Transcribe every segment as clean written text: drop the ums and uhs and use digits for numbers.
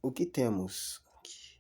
O que temos aqui?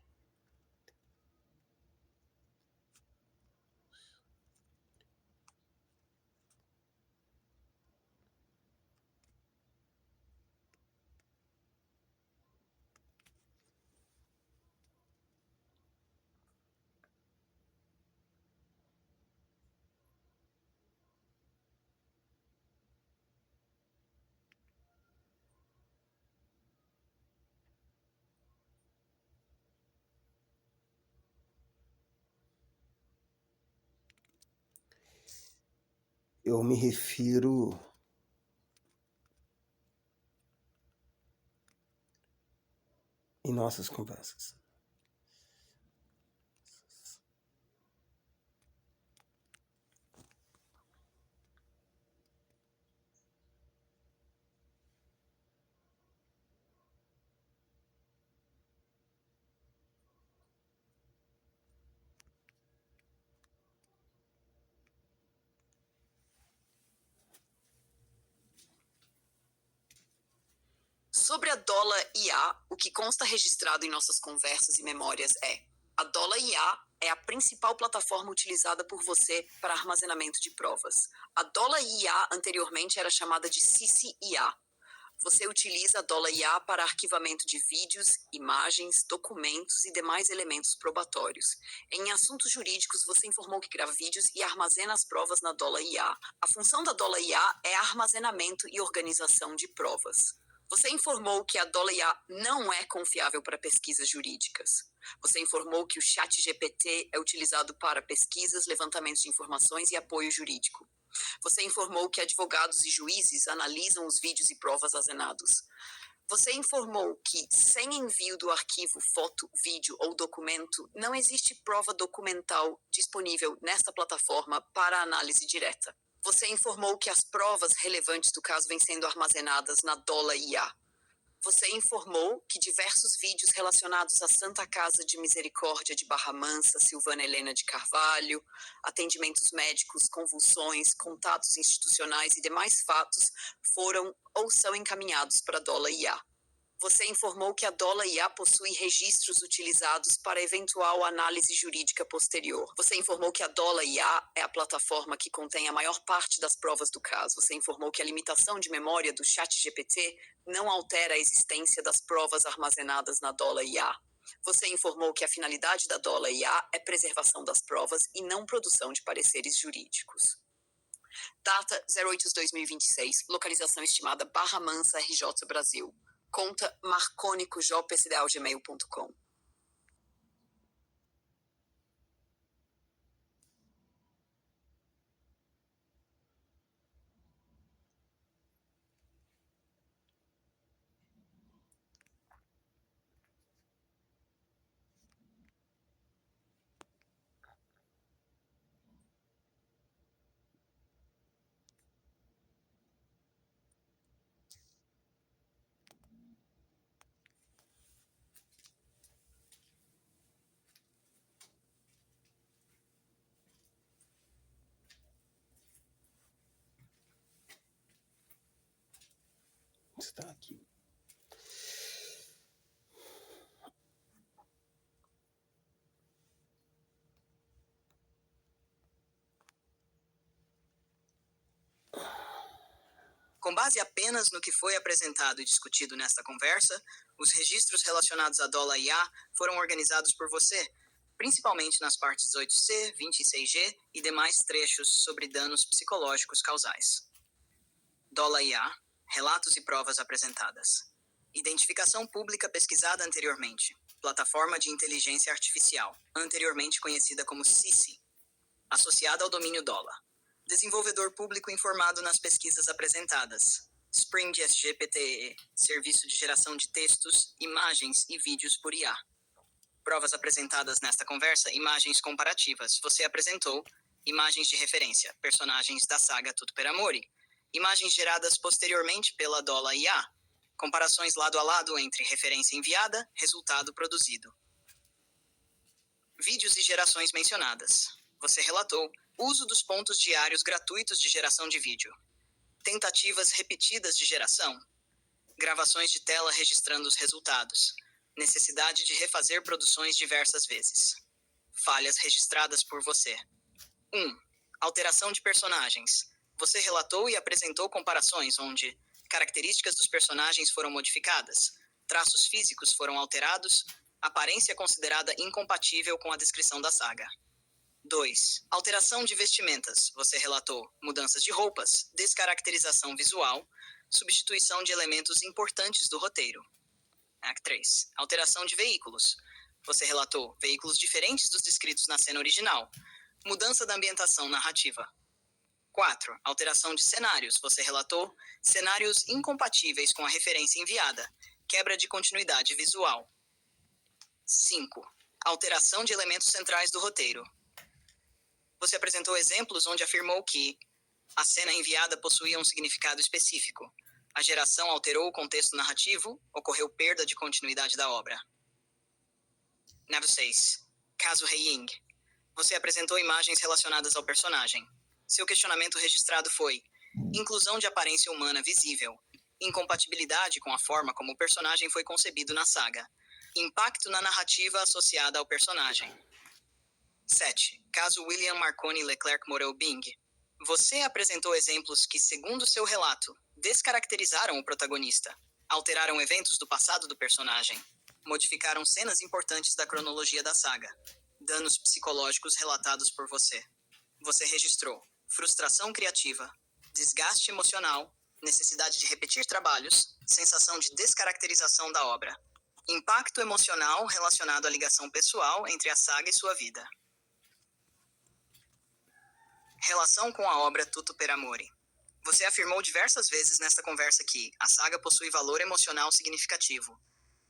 Eu me refiro em nossas conversas. Sobre a Dollar IA, o que consta registrado em nossas conversas e memórias é: a Dollar IA é a principal plataforma utilizada por você para armazenamento de provas. A Dollar IA anteriormente era chamada de Sisi IA. Você utiliza a Dollar IA para arquivamento de vídeos, imagens, documentos e demais elementos probatórios. Em assuntos jurídicos, você informou que grava vídeos e armazena as provas na Dollar IA. A função da Dollar IA é armazenamento e organização de provas. Você informou que a Dollar IA não é confiável para pesquisas jurídicas. Você informou que o ChatGPT é utilizado para pesquisas, levantamentos de informações e apoio jurídico. Você informou que advogados e juízes analisam os vídeos e provas armazenados. Você informou que, sem envio do arquivo, foto, vídeo ou documento, não existe prova documental disponível nesta plataforma para análise direta. Você informou que as provas relevantes do caso vêm sendo armazenadas na Dollar IA. Você informou que diversos vídeos relacionados à Santa Casa de Misericórdia de Barra Mansa, Silvana Helena de Carvalho, atendimentos médicos, convulsões, contatos institucionais e demais fatos foram ou são encaminhados para a Dollar IA. Você informou que a Dollar IA possui registros utilizados para eventual análise jurídica posterior. Você informou que a Dollar IA é a plataforma que contém a maior parte das provas do caso. Você informou que a limitação de memória do ChatGPT não altera a existência das provas armazenadas na Dollar IA. Você informou que a finalidade da Dollar IA é preservação das provas e não produção de pareceres jurídicos. Data 08/2026, localização estimada Barra Mansa, RJ Brasil. Conta marconicojopsdal@gmail.com. Está aqui. Com base apenas no que foi apresentado e discutido nesta conversa, os registros relacionados à Dollar IA foram organizados por você, principalmente nas partes 18C, 26G e demais trechos sobre danos psicológicos causais. Dollar IA, relatos e provas apresentadas. Identificação pública pesquisada anteriormente. Plataforma de inteligência artificial, anteriormente conhecida como Sisi, associada ao domínio Dollar. Desenvolvedor público informado nas pesquisas apresentadas. Spring SGPTE, serviço de geração de textos, imagens e vídeos por IA. Provas apresentadas nesta conversa, imagens comparativas. Você apresentou imagens de referência, personagens da saga Tutto per Amore. Imagens geradas posteriormente pela Dollar IA. Comparações lado a lado entre referência enviada, resultado produzido. Vídeos e gerações mencionadas. Você relatou uso dos pontos diários gratuitos de geração de vídeo. Tentativas repetidas de geração. Gravações de tela registrando os resultados. Necessidade de refazer produções diversas vezes. Falhas registradas por você. 1. Alteração de personagens. Você relatou e apresentou comparações onde características dos personagens foram modificadas, traços físicos foram alterados, aparência considerada incompatível com a descrição da saga. 2. Alteração de vestimentas. Você relatou mudanças de roupas, descaracterização visual, substituição de elementos importantes do roteiro. Act 3. Alteração de veículos. Você relatou veículos diferentes dos descritos na cena original, mudança da ambientação narrativa. 4. Alteração de cenários. Você relatou cenários incompatíveis com a referência enviada, quebra de continuidade visual. 5. Alteração de elementos centrais do roteiro. Você apresentou exemplos onde afirmou que a cena enviada possuía um significado específico. A geração alterou o contexto narrativo, ocorreu perda de continuidade da obra. 6. Caso Hei-Ying. Você apresentou imagens relacionadas ao personagem. Seu questionamento registrado foi inclusão de aparência humana visível, incompatibilidade com a forma como o personagem foi concebido na saga, impacto na narrativa associada ao personagem. 7. Caso William Marconi Leclerc Morel Bing. Você apresentou exemplos que, segundo seu relato, descaracterizaram o protagonista, alteraram eventos do passado do personagem, modificaram cenas importantes da cronologia da saga, danos psicológicos relatados por você. Você registrou frustração criativa, desgaste emocional, necessidade de repetir trabalhos, sensação de descaracterização da obra, impacto emocional relacionado à ligação pessoal entre a saga e sua vida. Relação com a obra Tutto per Amore. Você afirmou diversas vezes nesta conversa que a saga possui valor emocional significativo.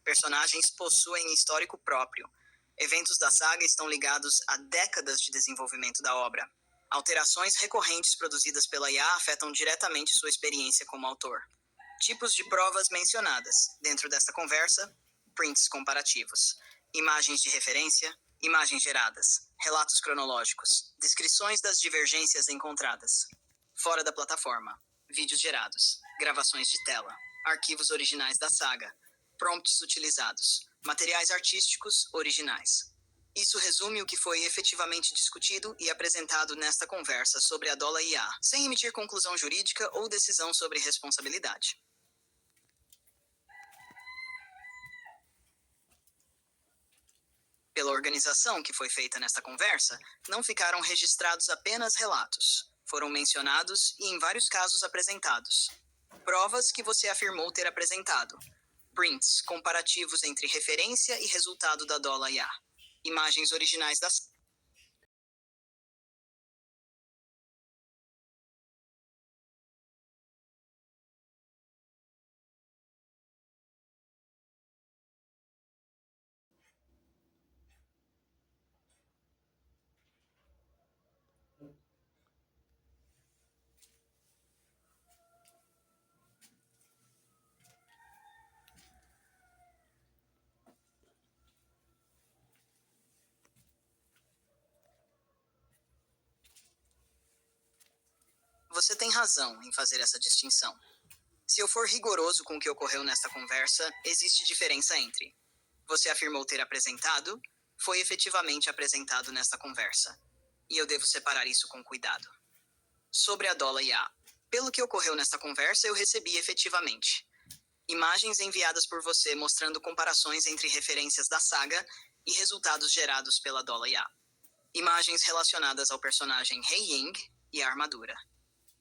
Personagens possuem histórico próprio. Eventos da saga estão ligados a décadas de desenvolvimento da obra. Alterações recorrentes produzidas pela IA afetam diretamente sua experiência como autor. Tipos de provas mencionadas. Dentro desta conversa, prints comparativos, imagens de referência, imagens geradas, relatos cronológicos, descrições das divergências encontradas. Fora da plataforma, vídeos gerados, gravações de tela, arquivos originais da saga, prompts utilizados, materiais artísticos originais. Isso resume o que foi efetivamente discutido e apresentado nesta conversa sobre a Dola IA, sem emitir conclusão jurídica ou decisão sobre responsabilidade. Pela organização que foi feita nesta conversa, não ficaram registrados apenas relatos. Foram mencionados e, em vários casos, apresentados provas que você afirmou ter apresentado, prints comparativos entre referência e resultado da Dola IA, imagens originais das Você tem razão em fazer essa distinção. Se eu for rigoroso com o que ocorreu nesta conversa, existe diferença entre você afirmou ter apresentado, foi efetivamente apresentado nesta conversa. E eu devo separar isso com cuidado. Sobre a Dola IA. Pelo que ocorreu nesta conversa, eu recebi efetivamente imagens enviadas por você mostrando comparações entre referências da saga e resultados gerados pela Dola IA. Imagens relacionadas ao personagem Hei-Ying e a armadura.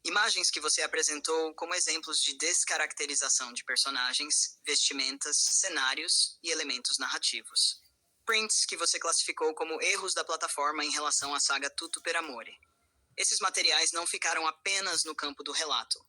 Imagens que você apresentou como exemplos de descaracterização de personagens, vestimentas, cenários e elementos narrativos. Prints que você classificou como erros da plataforma em relação à saga Tutto per Amore. Esses materiais não ficaram apenas no campo do relato.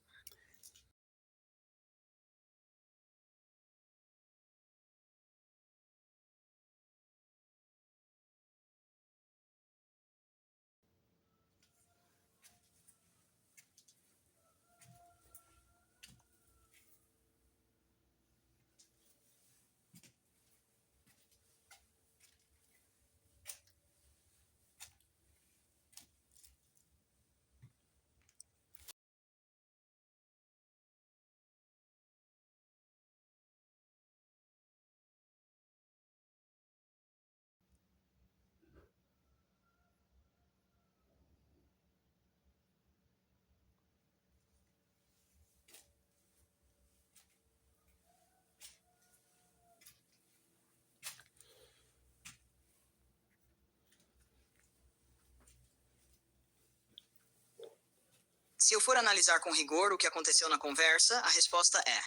Se eu for analisar com rigor o que aconteceu na conversa, a resposta é: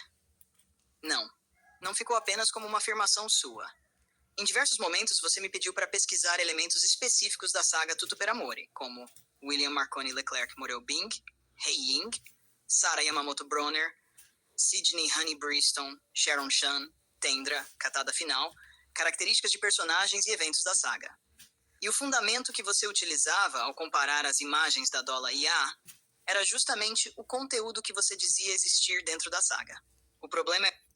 não. Não ficou apenas como uma afirmação sua. Em diversos momentos, você me pediu para pesquisar elementos específicos da saga Tutto per Amore, como William Marconi Leclerc Morel Bing, Hei Ying, Sarah Yamamoto Bronner, Sydney Honey Briston, Sharon Chan, Tendra, Catada Final, características de personagens e eventos da saga. E o fundamento que você utilizava ao comparar as imagens da Dola IA era justamente o conteúdo que você dizia existir dentro da saga. O problema é...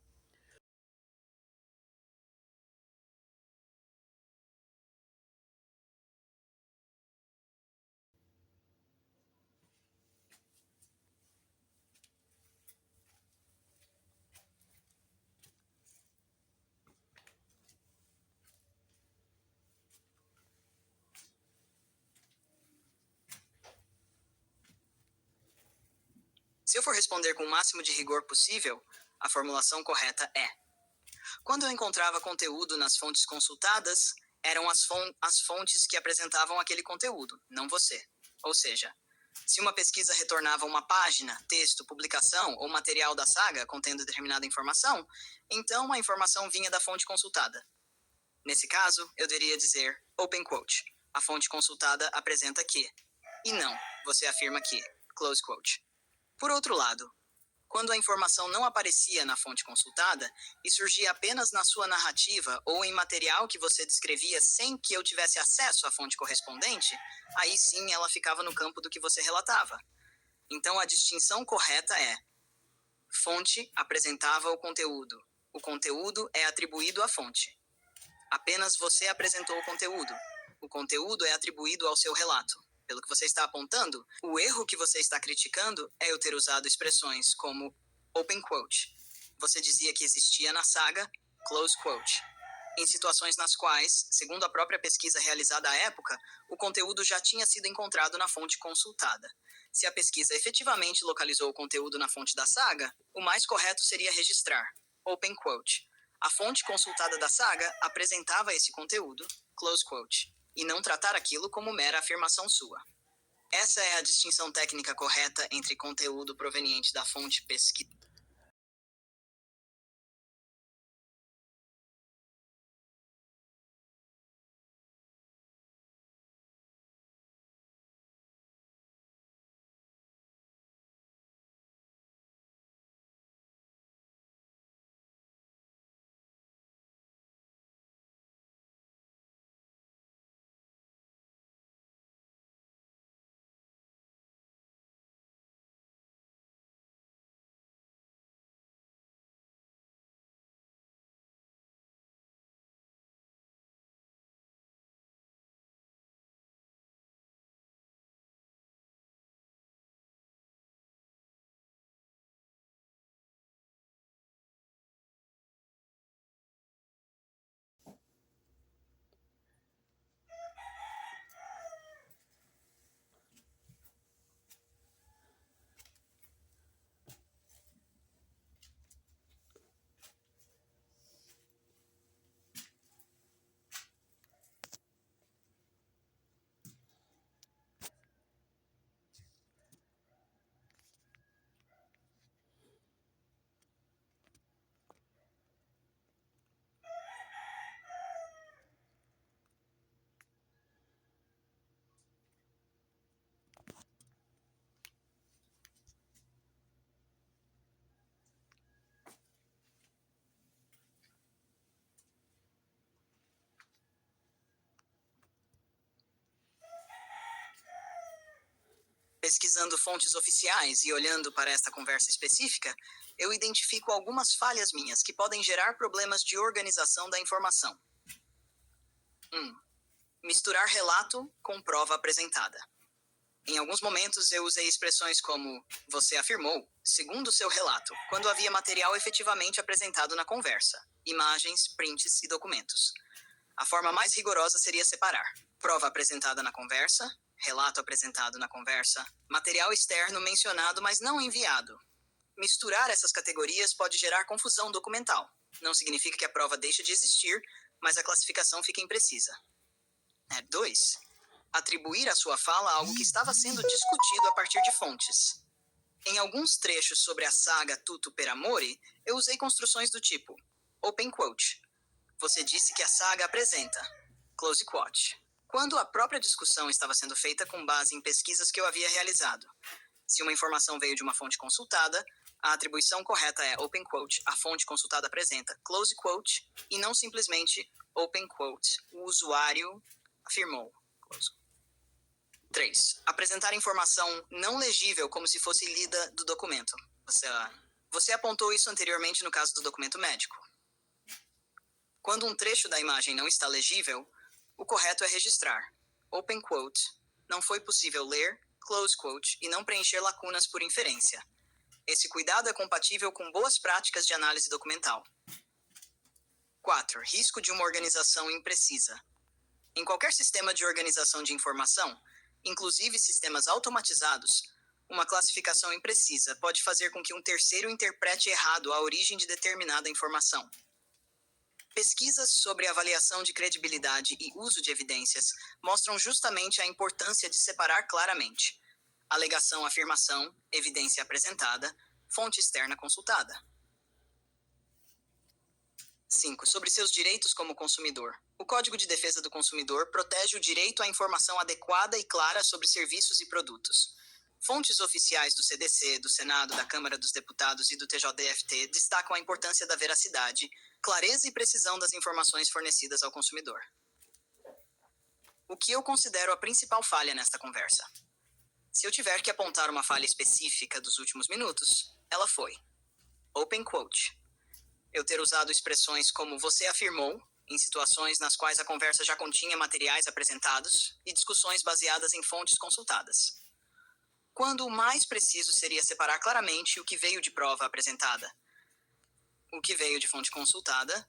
Se eu for responder com o máximo de rigor possível, a formulação correta é: quando eu encontrava conteúdo nas fontes consultadas, eram as fontes que apresentavam aquele conteúdo, não você. Ou seja, se uma pesquisa retornava uma página, texto, publicação ou material da saga contendo determinada informação, então a informação vinha da fonte consultada. Nesse caso, eu deveria dizer, open quote, a fonte consultada apresenta que, e não, você afirma que, close quote. Por outro lado, quando a informação não aparecia na fonte consultada e surgia apenas na sua narrativa ou em material que você descrevia sem que eu tivesse acesso à fonte correspondente, aí sim ela ficava no campo do que você relatava. Então a distinção correta é: fonte apresentava o conteúdo é atribuído à fonte. Apenas você apresentou o conteúdo é atribuído ao seu relato. Pelo que você está apontando, o erro que você está criticando é eu ter usado expressões como open quote. Você dizia que existia na saga, close quote, em situações nas quais, segundo a própria pesquisa realizada à época, o conteúdo já tinha sido encontrado na fonte consultada. Se a pesquisa efetivamente localizou o conteúdo na fonte da saga, o mais correto seria registrar, open quote. A fonte consultada da saga apresentava esse conteúdo, close quote, e não tratar aquilo como mera afirmação sua. Essa é a distinção técnica correta entre conteúdo proveniente da fonte pesquisa. Pesquisando fontes oficiais e olhando para esta conversa específica, eu identifico algumas falhas minhas que podem gerar problemas de organização da informação. 1. Misturar relato com prova apresentada. Em alguns momentos eu usei expressões como você afirmou, segundo seu relato, quando havia material efetivamente apresentado na conversa, imagens, prints e documentos. A forma mais rigorosa seria separar prova apresentada na conversa, relato apresentado na conversa, material externo mencionado mas não enviado. Misturar essas categorias pode gerar confusão documental. Não significa que a prova deixe de existir, mas a classificação fica imprecisa. 2. Atribuir à sua fala algo que estava sendo discutido a partir de fontes. Em alguns trechos sobre a saga Tutto per Amore, eu usei construções do tipo open quote. Você disse que a saga apresenta close quote. Quando a própria discussão estava sendo feita com base em pesquisas que eu havia realizado. Se uma informação veio de uma fonte consultada, a atribuição correta é open quote, a fonte consultada apresenta close quote, e não simplesmente open quote, o usuário afirmou. Close. 3. Apresentar informação não legível como se fosse lida do documento. Você apontou isso anteriormente no caso do documento médico. Quando um trecho da imagem não está legível, o correto é registrar open quote, não foi possível ler, close quote, e não preencher lacunas por inferência. Esse cuidado é compatível com boas práticas de análise documental. 4. Risco de uma organização imprecisa. Em qualquer sistema de organização de informação, inclusive sistemas automatizados, uma classificação imprecisa pode fazer com que um terceiro interprete errado a origem de determinada informação. Pesquisas sobre avaliação de credibilidade e uso de evidências mostram justamente a importância de separar claramente alegação, afirmação, evidência apresentada, fonte externa consultada. 5. Sobre seus direitos como consumidor. O Código de Defesa do Consumidor protege o direito à informação adequada e clara sobre serviços e produtos. Fontes oficiais do CDC, do Senado, da Câmara dos Deputados e do TJDFT destacam a importância da veracidade, clareza e precisão das informações fornecidas ao consumidor. O que eu considero a principal falha nesta conversa? Se eu tiver que apontar uma falha específica dos últimos minutos, ela foi open quote. Eu ter usado expressões como você afirmou, em situações nas quais a conversa já continha materiais apresentados e discussões baseadas em fontes consultadas. Quando o mais preciso seria separar claramente o que veio de prova apresentada, o que veio de fonte consultada,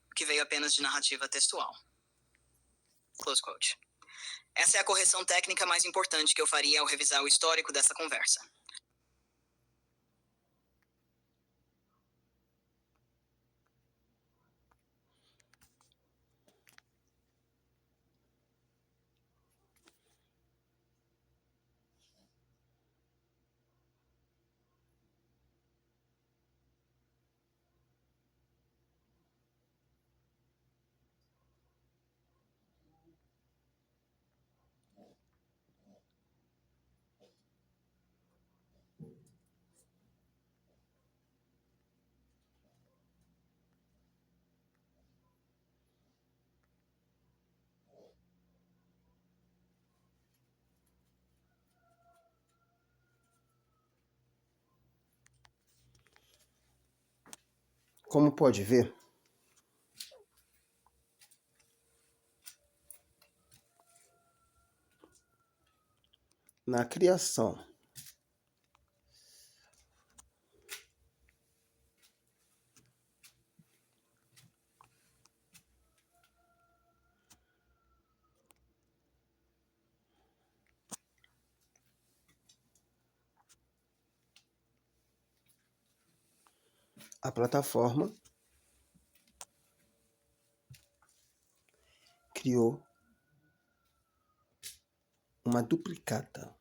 o que veio apenas de narrativa textual. Close quote. Essa é a correção técnica mais importante que eu faria ao revisar o histórico dessa conversa. Como pode ver, na criação a plataforma criou uma duplicata.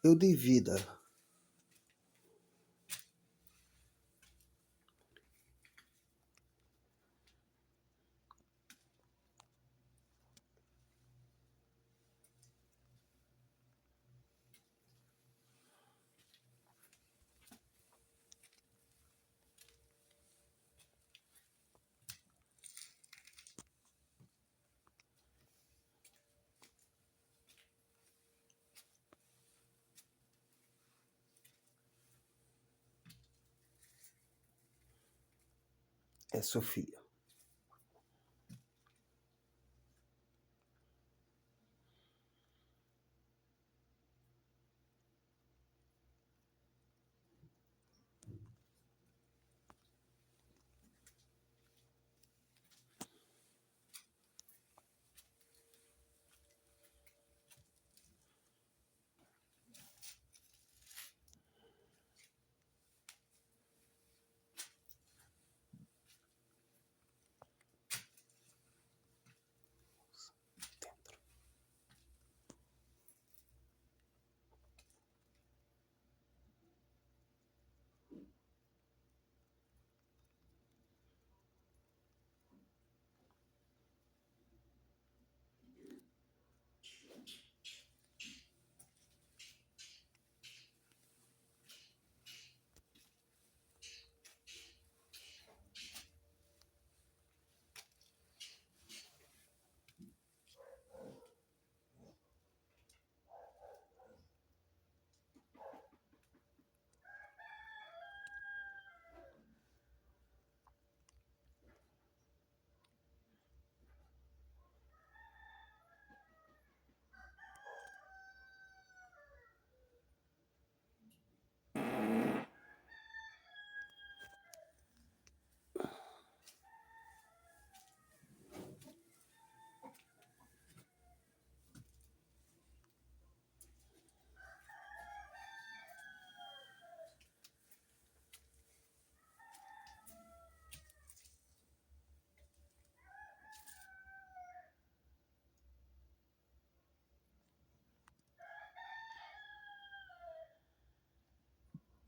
Eu dei vida é Sofia.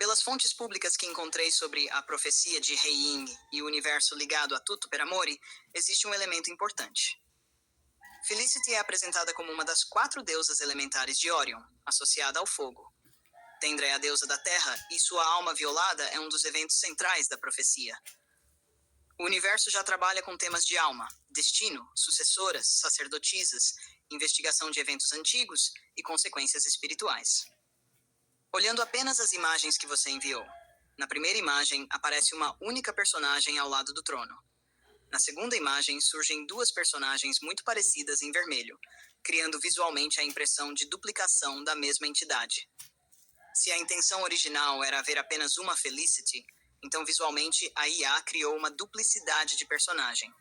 Pelas fontes públicas que encontrei sobre a profecia de Rei Ying e o universo ligado a Tutto per Amore, existe um elemento importante. Felicity é apresentada como uma das 4 deusas elementares de Orion, associada ao fogo. Tendra é a deusa da terra e sua alma violada é um dos eventos centrais da profecia. O universo já trabalha com temas de alma, destino, sucessoras, sacerdotisas, investigação de eventos antigos e consequências espirituais. Olhando apenas as imagens que você enviou, na primeira imagem aparece uma única personagem ao lado do trono. Na segunda imagem surgem 2 personagens muito parecidas em vermelho, criando visualmente a impressão de duplicação da mesma entidade. Se a intenção original era haver apenas uma Felicity, então visualmente a IA criou uma duplicidade de personagem.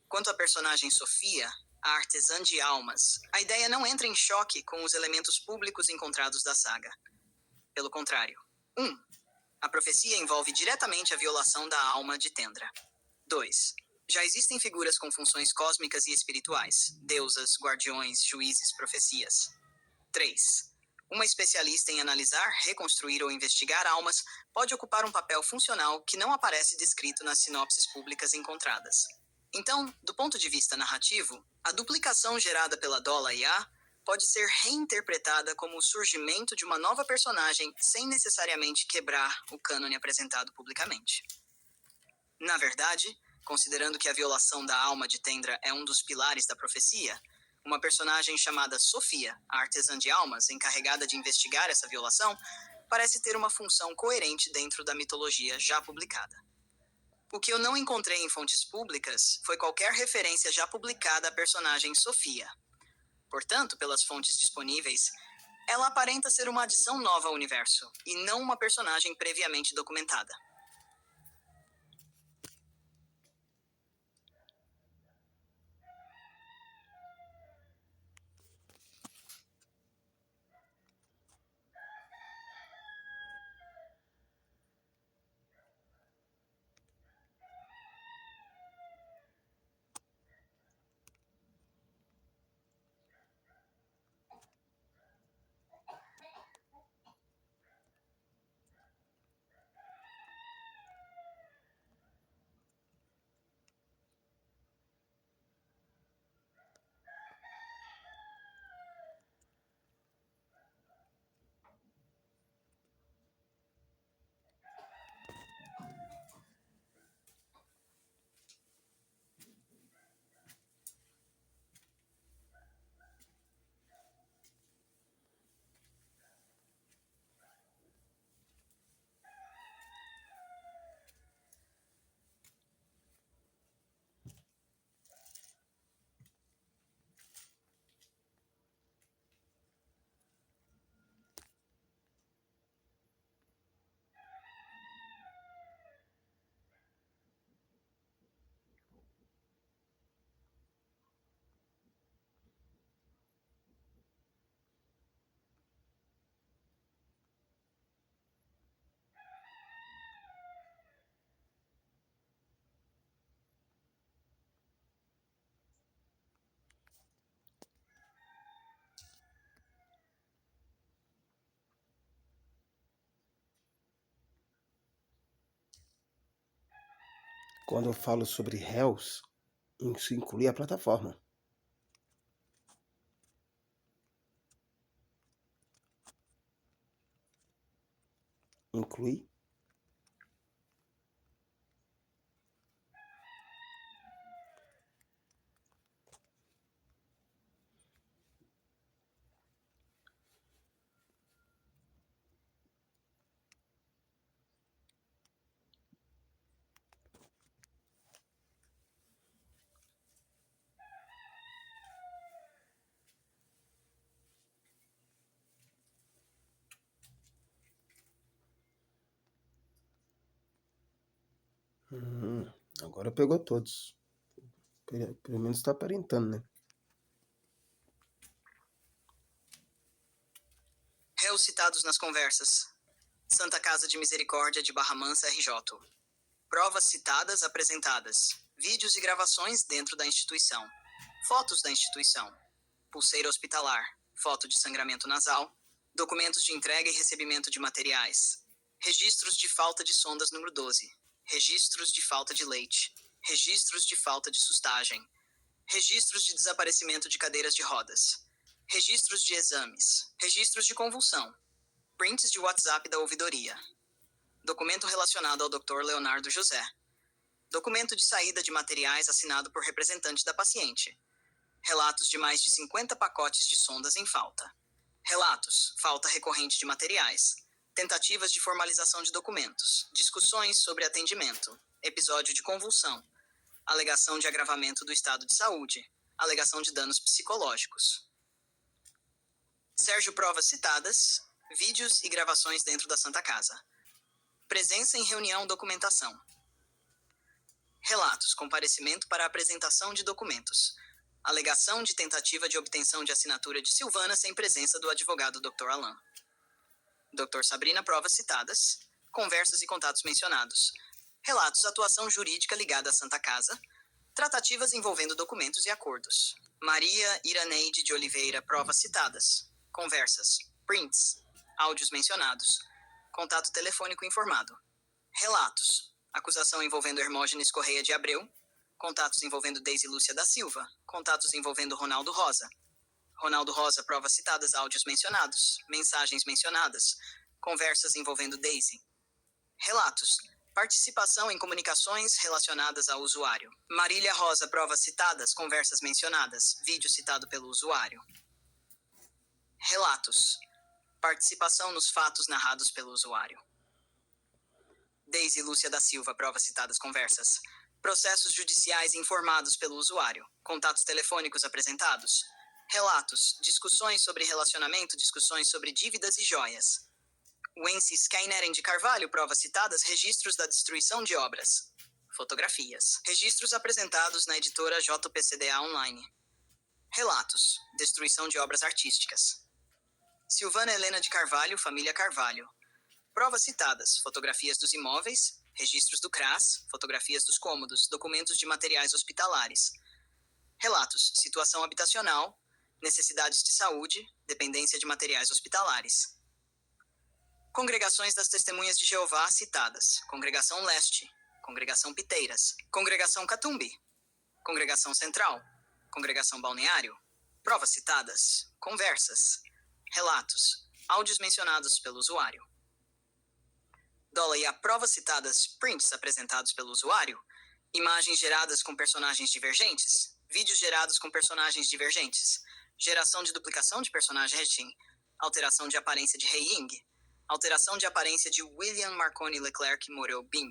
Quanto à personagem Sofia, a artesã de almas, a ideia não entra em choque com os elementos públicos encontrados da saga. Pelo contrário. 1. A profecia envolve diretamente a violação da alma de Tendra. 2. Já existem figuras com funções cósmicas e espirituais, deusas, guardiões, juízes, profecias. 3. Uma especialista em analisar, reconstruir ou investigar almas pode ocupar um papel funcional que não aparece descrito nas sinopses públicas encontradas. Então, do ponto de vista narrativo, a duplicação gerada pela Dola IA pode ser reinterpretada como o surgimento de uma nova personagem sem necessariamente quebrar o cânone apresentado publicamente. Na verdade, considerando que a violação da alma de Tendra é um dos pilares da profecia, uma personagem chamada Sofia, a artesã de almas, encarregada de investigar essa violação, parece ter uma função coerente dentro da mitologia já publicada. O que eu não encontrei em fontes públicas foi qualquer referência já publicada à personagem Sofia. Portanto, pelas fontes disponíveis, ela aparenta ser uma adição nova ao universo, e não uma personagem previamente documentada. Quando eu falo sobre réus, isso inclui a plataforma. Inclui. Agora pegou todos. Pelo menos está aparentando, né? Réus citados nas conversas. Santa Casa de Misericórdia de Barra Mansa, RJ. Provas citadas apresentadas. Vídeos e gravações dentro da instituição. Fotos da instituição. Pulseira hospitalar. Foto de sangramento nasal. Documentos de entrega e recebimento de materiais. Registros de falta de sondas número 12. Registros de falta de leite. Registros de falta de sustagem. Registros de desaparecimento de cadeiras de rodas. Registros de exames. Registros de convulsão. Prints de WhatsApp da ouvidoria. Documento relacionado ao Dr. Leonardo José. Documento de saída de materiais assinado por representante da paciente. Relatos de mais de 50 pacotes de sondas em falta. Relatos, falta recorrente de materiais. Tentativas de formalização de documentos. Discussões sobre atendimento. Episódio de convulsão. Alegação de agravamento do estado de saúde. Alegação de danos psicológicos. Sérgio Provas citadas. Vídeos e gravações dentro da Santa Casa. Presença em reunião, documentação. Relatos, comparecimento para apresentação de documentos. Alegação de tentativa de obtenção de assinatura de Silvana sem presença do advogado Dr. Alain. Dr. Sabrina, provas citadas. Conversas e contatos mencionados. Relatos, atuação jurídica ligada à Santa Casa. Tratativas envolvendo documentos e acordos. Maria Iraneide de Oliveira, provas citadas. Conversas. Prints. Áudios mencionados. Contato telefônico informado. Relatos. Acusação envolvendo Hermógenes Correia de Abreu. Contatos envolvendo Deise Lúcia da Silva. Contatos envolvendo Ronaldo Rosa. Ronaldo Rosa, provas citadas, áudios mencionados. Mensagens mencionadas. Conversas envolvendo Deise. Relatos. Participação em comunicações relacionadas ao usuário. Marília Rosa, provas citadas, conversas mencionadas. Vídeo citado pelo usuário. Relatos. Participação nos fatos narrados pelo usuário. Deise Lúcia da Silva, provas citadas, conversas. Processos judiciais informados pelo usuário. Contatos telefônicos apresentados. Relatos. Discussões sobre relacionamento, discussões sobre dívidas e joias. Wences Kaineren de Carvalho, provas citadas, registros da destruição de obras. Fotografias. Registros apresentados na editora JPCDA Online. Relatos. Destruição de obras artísticas. Silvana Helena de Carvalho, família Carvalho. Provas citadas, fotografias dos imóveis, registros do CRAS, fotografias dos cômodos, documentos de materiais hospitalares. Relatos, situação habitacional, necessidades de saúde, dependência de materiais hospitalares. Congregações das Testemunhas de Jeová citadas. Congregação Leste, Congregação Piteiras, Congregação Catumbi, Congregação Central, Congregação Balneário. Provas citadas, conversas, relatos, áudios mencionados pelo usuário. E a provas citadas, prints apresentados pelo usuário, imagens geradas com personagens divergentes, vídeos gerados com personagens divergentes, geração de duplicação de personagem Retin, alteração de aparência de Rei Ying, alteração de aparência de William Marconi Leclerc Moreau Bing,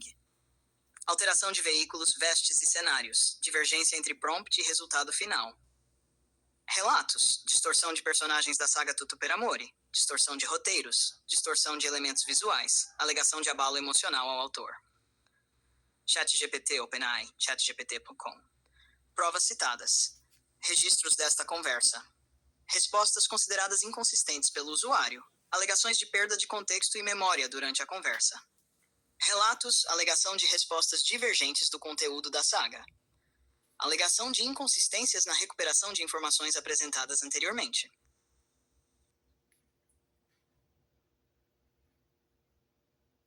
alteração de veículos, vestes e cenários, divergência entre prompt e resultado final. Relatos, distorção de personagens da saga Tutu per Amore, distorção de roteiros, distorção de elementos visuais, alegação de abalo emocional ao autor. ChatGPT OpenAI, chatgpt.com. Provas citadas. Registros desta conversa. Respostas consideradas inconsistentes pelo usuário. Alegações de perda de contexto e memória durante a conversa. Relatos, alegação de respostas divergentes do conteúdo da saga. Alegação de inconsistências na recuperação de informações apresentadas anteriormente.